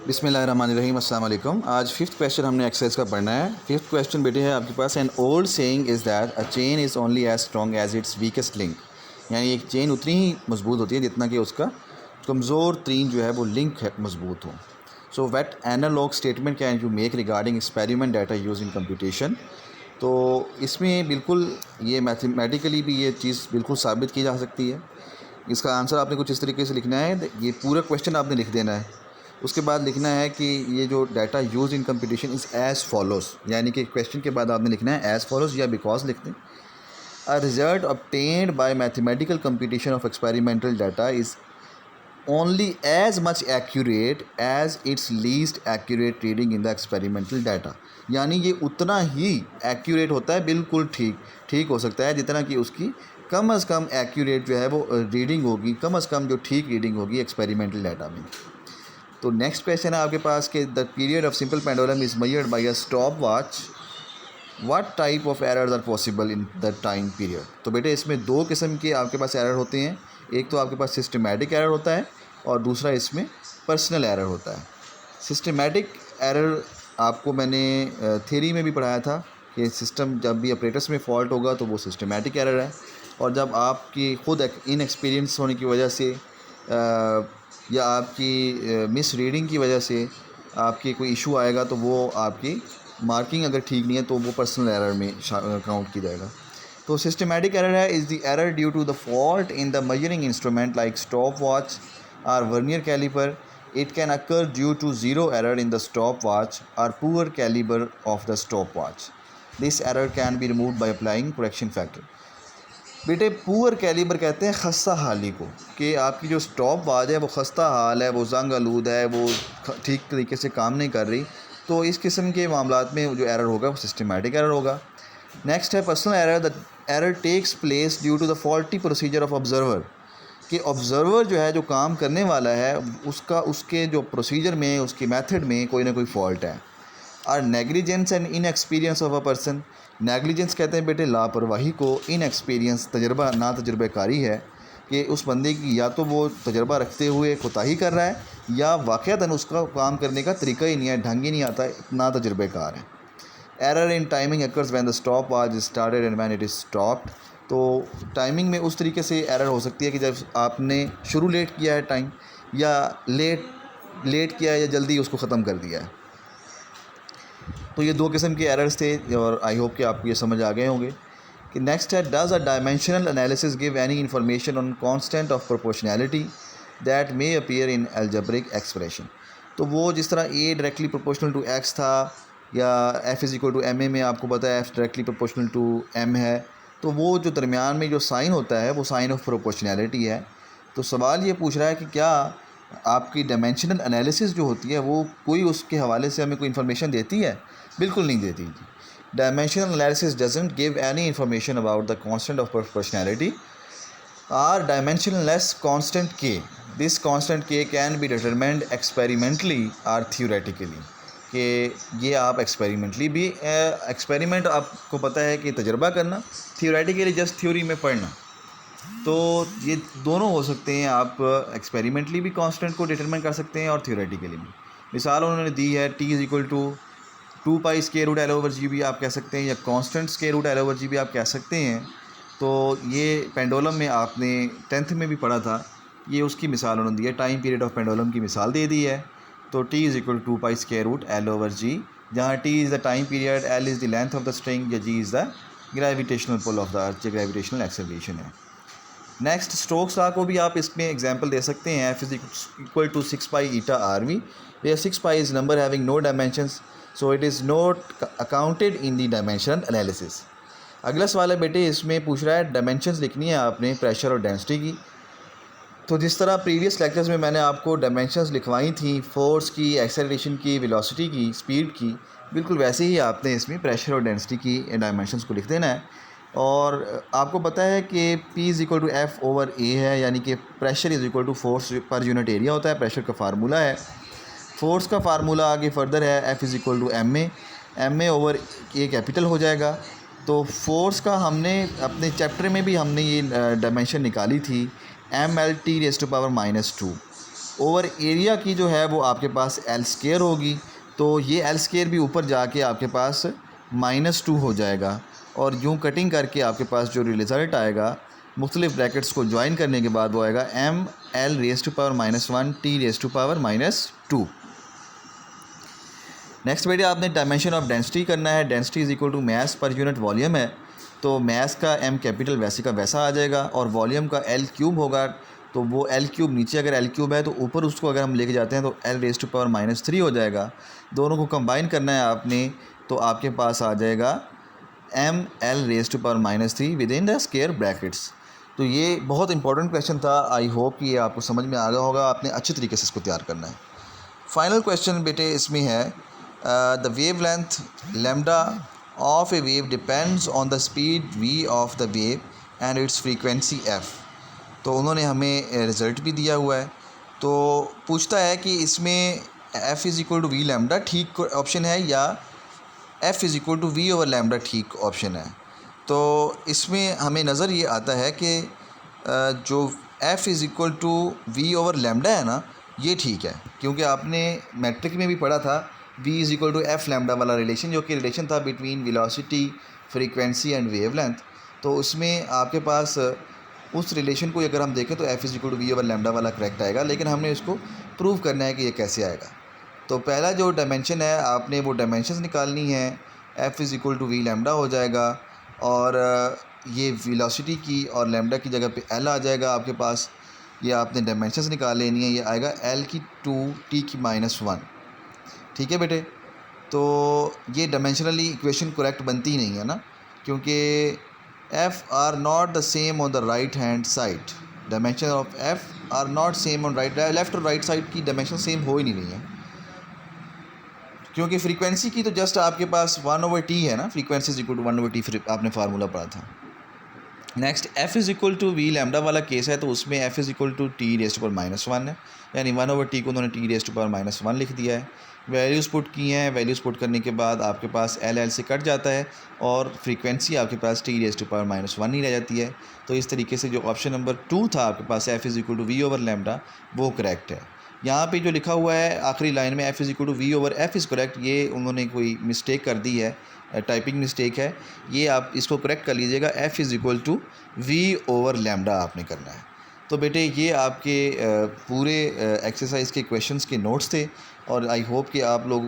बिस्मिल्लाहिर्रहमानिर्रहीम अस्सलाम वालेकुम। आज फिफ्थ क्वेश्चन हमने एक्सरसाइज का पढ़ना है। फिफ्थ क्वेश्चन बेटे है आपके पास, an old saying is that a chain is only as strong as its weakest link. यानी एक चेन उतनी ही मजबूत होती है जितना कि उसका कमज़ोर तरीन जो है वो लिंक है मजबूत हो। So what analogue statement can you make regarding experiment data use in computation. तो इसमें बिल्कुल ये मैथमेटिकली भी ये चीज़ बिल्कुल साबित की जा सकती है। इसका आंसर आपने कुछ इस तरीके से लिखना है, ये पूरा क्वेश्चन आपने लिख देना है। उसके बाद लिखना है कि ये जो data use in computation is as follows, यानी कि क्वेश्चन के बाद आपने लिखना है एज़ फॉलोज़ या बिकॉज लिख दें। A result obtained by mathematical computation of experimental data is only as much accurate as its least accurate reading in the experimental data। यानी ये उतना ही एक्यूरेट होता है, बिल्कुल ठीक हो सकता है जितना कि उसकी कम अज़ कम एक्यूरेट जो है वो रीडिंग होगी, कम अज़ कम जो ठीक रीडिंग होगी एक्सपेरिमेंटल डाटा में। तो नेक्स्ट क्वेश्चन है आपके पास कि the period of simple pendulum is measured by a stopwatch, what type of errors are possible in the time period. तो बेटे इसमें दो किस्म के आपके पास एरर होते हैं, एक तो आपके पास सिस्टमेटिक एरर होता है और दूसरा इसमें पर्सनल एरर होता है। सिस्टमेटिक एरर आपको मैंने थ्योरी में भी पढ़ाया था कि सिस्टम जब भी ऑपरेटर्स में फॉल्ट होगा तो वो सिस्टमेटिक एरर है, और जब आपकी खुद इनएक्सपीरियंस होने की वजह से या आपकी मिस रीडिंग की वजह से आपकी कोई इशू आएगा तो वो आपकी मार्किंग अगर ठीक नहीं है तो वो पर्सनल एरर में काउंट की जाएगा। तो सिस्टमेटिक एरर है is the error due to the fault in the measuring instrument like stopwatch और vernier calliper. It can occur due to zero error in the stopwatch और poor calibre of the stopwatch. This error can be removed by applying correction factor. बेटे poor calibre कहते हैं खस्ता हाली को, कि आपकी जो स्टॉप वॉच है वो खस्ता हाल है, वो जंग आलूद है, वो ठीक तरीके से काम नहीं कर रही। तो इस किस्म के मामलात में जो एरर होगा वो सिस्टमेटिक एरर होगा। नेक्स्ट है personal error. The error takes place due to the faulty procedure of observer, कि ऑब्जर्वर जो है जो काम करने वाला है उसके जो प्रोसीजर में, उसकी मेथड में कोई ना कोई फॉल्ट है। और negligence and inexperience of a person. Negligence कहते हैं बेटे लापरवाही को, इनएक्सपीरियंस तजर्बा ना तजुर्बेकारी है कि उस बंदे की या तो वो तजर्बा रखते हुए कोताही कर रहा है या वाक़तन उसका काम करने का तरीका ही नहीं है, ढंग ही नहीं आता है, ना तजुर्बेकार है। Error in timing occurs when the stop watch started and when it is stopped. तो टाइमिंग में उस तरीके से एरर हो सकती है कि जब आपने शुरू लेट किया है टाइम, या लेट किया है या जल्दी उसको ख़त्म कर दिया है। तो ये दो किस्म के एरर्स थे और आई होप कि आपको ये समझ आ गए होंगे। कि नेक्स्ट है, does a dimensional analysis give any information on constant of proportionality that may appear in algebraic expression. तो वो जिस तरह a directly proportional to x था, या f is equal to m a में आपको पता है f directly proportional to m है, तो वो जो दरमियान में जो साइन होता है वो साइन ऑफ प्रोपोर्शनैलिटी है। तो सवाल ये पूछ रहा है कि क्या आपकी डायमेंशनल एनालिसिस जो होती है वो कोई उसके हवाले से हमें कोई इन्फॉर्मेशन देती है? बिल्कुल नहीं देती। Dimensional analysis doesn't give any information about the constant of proportionality or dimensionless constant k. This constant k can be determined experimentally or theoretically. कि ये आप एक्सपेरिमेंटली भी एक्सपेरिमेंट आपको पता है कि तजर्बा करना, थियोरेटिकली जस्ट थ्योरी में पढ़ना। तो ये दोनों हो सकते हैं, आप एक्सपेरिमेंटली भी कांस्टेंट को डिटरमाइन कर सकते हैं और थियोरेटिकली भी। मिसाल उन्होंने दी है T is equal to 2 pi square root L over G भी आप कह सकते हैं, या constant square root L over G भी आप कह सकते हैं। तो ये पेंडुलम में आपने 10th में भी पढ़ा था, ये उसकी मिसाल उन्होंने दी है, टाइम पीरियड ऑफ पेंडुलम की मिसाल दे दी है। तो T is equal to 2 pi square root L over G, जहाँ T is the time period, L is the length of the string, या G is the gravitational pull of the earth, जो gravitational acceleration है। Next Stokes law को भी आप इसमें example दे सकते हैं। F is equal to 6 pi eta R V, where 6 pi is number having no dimensions, so it is not accounted in the dimensional analysis. अगला सवाल है बेटे, इसमें पूछ रहा है डायमेंशंस लिखनी है आपने प्रेशर और डेंसिटी की। तो जिस तरह प्रीवियस लेक्चर्स में मैंने आपको डायमेंशंस लिखवाई थी, फोर्स की, एक्सेलरेशन की, वेलोसिटी की, स्पीड की, बिल्कुल वैसे ही आपने इसमें प्रेशर और डेंसिटी की डायमेंशंस को लिख देना है। और आपको पता है कि P is equal to F over A है, यानी कि pressure is equal to force पर यूनिट एरिया होता है, प्रेशर का फार्मूला है। फोर्स का फार्मूला आगे फर्दर है f is equal to m a over a capital हो जाएगा। तो फोर्स का हमने अपने चैप्टर में भी हमने ये डायमेंशन निकाली थी, M L T raise to power -2। Over area की जो है वो आपके पास एल स्केयर होगी, तो ये एल स्केयर भी ऊपर जाके आपके पास -2 हो जाएगा। और यूँ कटिंग करके आपके पास जो रिज़ल्ट आएगा मुख्तलिफ ब्रैकेट्स को ज्वाइन करने के बाद वो आएगा ml⁻⁻1 t⁻⁻2। नेक्स्ट बेटे आपने डायमेंशन ऑफ डेंसिटी करना है। Density is equal to mass per unit volume है, तो मास का m कैपिटल वैसे का वैसा आ जाएगा और वॉल्यूम का L क्यूब होगा, तो वो L क्यूब नीचे अगर L क्यूब है तो ऊपर उसको अगर हम लेके जाते हैं तो L⁻³ हो जाएगा। दोनों को कंबाइन करना है आपने, तो आपके पास आ जाएगा ml⁻³ with in the square brackets. तो ये बहुत इंपॉर्टेंट क्वेश्चन था। आई होप कि ये आपको समझ में आ गया होगा। आपने अच्छे तरीके से इसको तैयार करना है। फाइनल क्वेश्चन बेटे इसमें है the wave length lambda of A wave depends on the speed v of the wave and it's frequency f। तो उन्होंने हमें रिज़ल्ट भी दिया हुआ है। तो पूछता है कि इसमें f = v लैम्डा ठीक ऑप्शन है या f = v/λ ठीक ऑप्शन है। तो इसमें हमें नज़र ये आता है कि जो f = v/λ है ना, ये ठीक है, क्योंकि आपने मैट्रिक में भी पढ़ा था v = f λ वाला रिलेशन, जो कि रिलेशन था between velocity, frequency and wavelength. तो उसमें आपके पास उस रिलेशन को अगर हम देखें तो f = v/λ वाला करेक्ट आएगा, लेकिन हमने उसको प्रूव करना है कि ये कैसे आएगा। तो पहला जो डायमेंशन है आपने वो डायमेंशंस निकालनी है। f = v हो जाएगा और ये वेलोसिटी की और लैम्डा की जगह पे l आ जाएगा आपके पास। ये आपने डायमेंशंस निकाल लेनी है। ये आएगा L⁻²⁻1। ठीक है बेटे। तो ये डायमेंशनली इक्वेशन करेक्ट बनती ही नहीं है ना, क्योंकि f are not the same on the right hand side. Dimension of f are not same on right, left और राइट साइड की डायमेंशन सेम हो ही नहीं रही है, क्योंकि फ्रीक्वेंसी की तो जस्ट आपके पास 1/t है ना। फ्रीक्वेंसी = 1/t फिर आपने फार्मूला पढ़ा था। नेक्स्ट f = v वाला केस है, तो उसमें f = t⁻⁻1 है, यानी 1/t को उन्होंने t⁻⁻1 लिख दिया है। वैल्यूज़ पुट की हैं, वैल्यूज़ पुट करने के बाद आपके पास l से कट जाता है और फ्रीक्वेंसी आपके पास t⁻⁻1 ही रह जाती है। तो इस तरीके से जो ऑप्शन नंबर 2 था आपके पास f = v/λ वो करेक्ट है। यहाँ पे जो लिखा हुआ है आखिरी लाइन में f = v/f इज़ करेक्ट, ये उन्होंने कोई मिस्टेक कर दी है, टाइपिंग मिस्टेक है। ये आप इसको करेक्ट कर लीजिएगा, f = v/λ आपने करना है। तो बेटे ये आपके पूरे एक्सरसाइज के क्वेश्चंस के नोट्स थे और आई होप कि आप लोग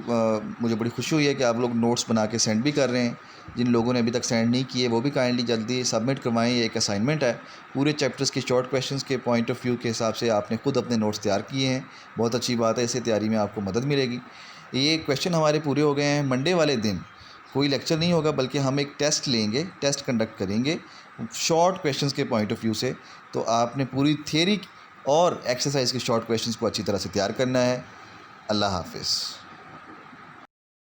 मुझे बड़ी खुशी हुई है कि आप लोग नोट्स बना के सेंड भी कर रहे हैं। जिन लोगों ने अभी तक सेंड नहीं किए वो भी काइंडली जल्दी सबमिट करवाएं। ये एक असाइनमेंट है, पूरे चैप्टर्स के शॉर्ट क्वेश्चंस के पॉइंट ऑफ व्यू के हिसाब से आपने खुद अपने नोट्स तैयार किए हैं। बहुत अच्छी बात है, इससे तैयारी में आपको मदद मिलेगी। ये क्वेश्चन हमारे पूरे हो गए हैं। मंडे वाले दिन कोई लेक्चर नहीं होगा, बल्कि हम एक टेस्ट लेंगे, टेस्ट कंडक्ट करेंगे शॉर्ट क्वेश्चंस के पॉइंट ऑफ व्यू से। तो आपने पूरी थियरी और एक्सरसाइज के शॉर्ट क्वेश्चंस को अच्छी तरह से तैयार करना है। अल्लाह हाफ़िज़।